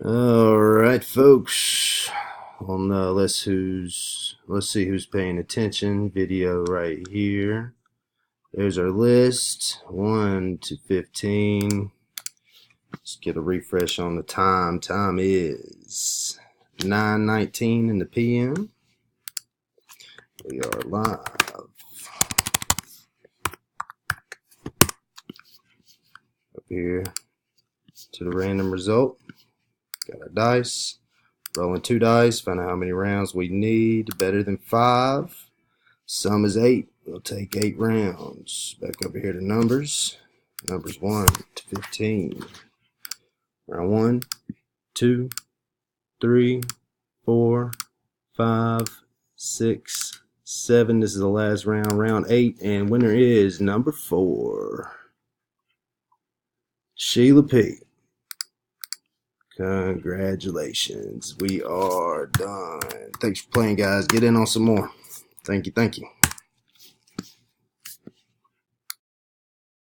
All right, folks. On let's see who's paying attention. Video right here. There's our list, 1 to 15. Let's get a refresh on the time. Time is 9:19 in the PM. We are live. Up here to the random result. Got our dice. Rolling 2 dice. Find out how many rounds we need. Better than 5. Sum is 8. We'll take 8 rounds. Back over here to numbers. Numbers 1 to 15. Round 1, 2, 3, 4, 5, 6, 7. This is the last round. Round 8. And winner is number 4. Sheila P. Congratulations. We are done. Thanks for playing, guys. Get in on some more. Thank you.